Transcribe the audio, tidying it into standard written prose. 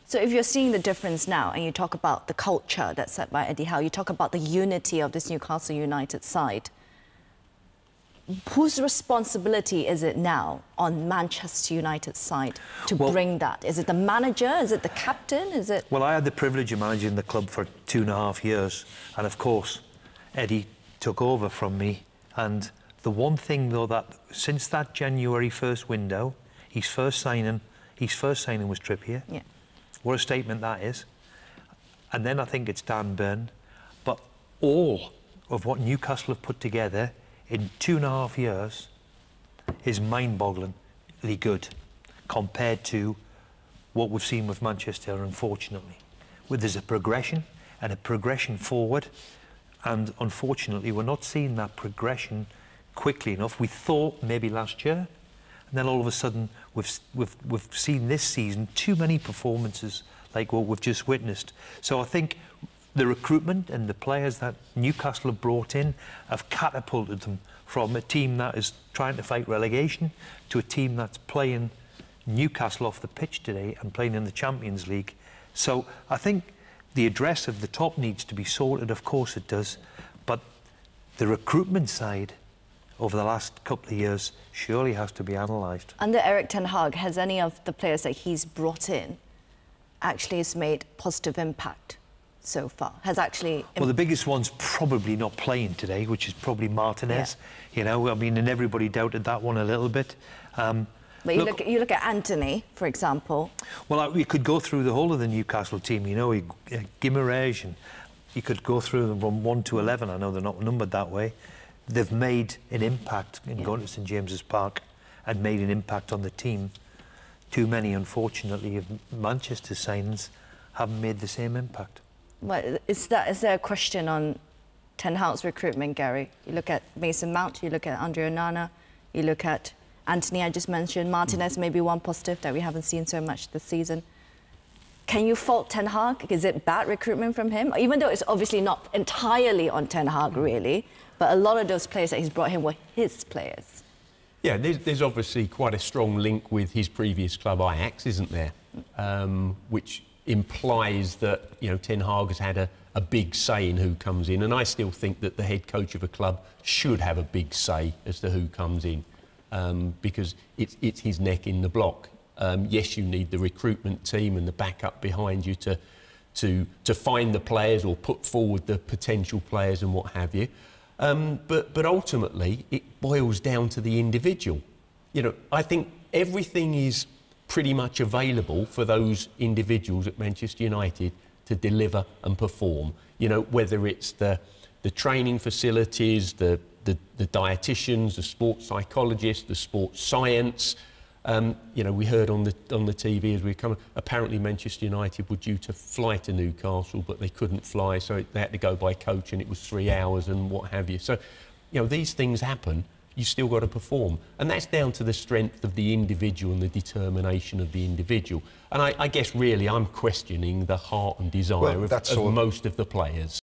So if you're seeing the difference now, and you talk about the culture that's set by Eddie Howe, you talk about the unity of this Newcastle United side, whose responsibility is it now on Manchester United's side to bring that? Is it the manager? Is it the captain? Is it... Well, I had the privilege of managing the club for 2.5 years, and of course, Eddie took over from me. And the one thing, though, that since that January 1st window, his first signing was Trippier. Yeah. What a statement that is. And then I think it's Dan Burn. But all of what Newcastle have put together in 2.5 years is mind-bogglingly good compared to what we've seen with Manchester, unfortunately. Where there's a progression and a progression forward, and unfortunately we're not seeing that progression quickly enough. We thought maybe last year, and then all of a sudden we've seen this season too many performances like what we've just witnessed. So I think the recruitment and the players that Newcastle have brought in have catapulted them from a team that is trying to fight relegation to a team that's playing Newcastle off the pitch today and playing in the Champions League. So I think the address of the top needs to be sorted, of course it does, but the recruitment side over the last couple of years surely has to be analysed. Under Erik ten Hag, has any of the players that he's brought in actually has made positive impact so far? Has actually... Well, the biggest one's probably not playing today, which is probably Martinez. Yeah. You know, I mean, and everybody doubted that one a little bit. But you look at Anthony, for example. Well, we could go through the whole of the Newcastle team, you know, Guimaraes, and you could go through them from 1 to 11. I know they're not numbered that way. They've made an impact in going to St James's Park and made an impact on the team. Too many, unfortunately, of Manchester's signings haven't made the same impact. Well, is there a question on Ten Hag's recruitment, Gary? You look at Mason Mount, you look at Andre Onana, you look at Anthony, I just mentioned, Martinez may be one positive that we haven't seen so much this season. Can you fault Ten Hag? Is it bad recruitment from him? Even though it's obviously not entirely on Ten Hag, really, but a lot of those players that he's brought in were his players. Yeah, there's obviously quite a strong link with his previous club, Ajax, isn't there? Which implies that, you know, Ten Hag has had a big say in who comes in, and I still think that the head coach of a club should have a big say as to who comes in, because it's his neck in the block. Yes, you need the recruitment team and the backup behind you to find the players or put forward the potential players and what have you. But ultimately, it boils down to the individual. You know, I think everything is pretty much available for those individuals at Manchester United to deliver and perform. You know, whether it's the training facilities, the dietitians, the sports psychologists, the sports science. You know, we heard on the TV as we were coming, apparently Manchester United were due to fly to Newcastle, but they couldn't fly, so they had to go by coach, and it was 3 hours and what have you. So, you know, these things happen. You still got to perform, and that's down to the strength of the individual and the determination of the individual. And I guess really I'm questioning the heart and desire of most of the players.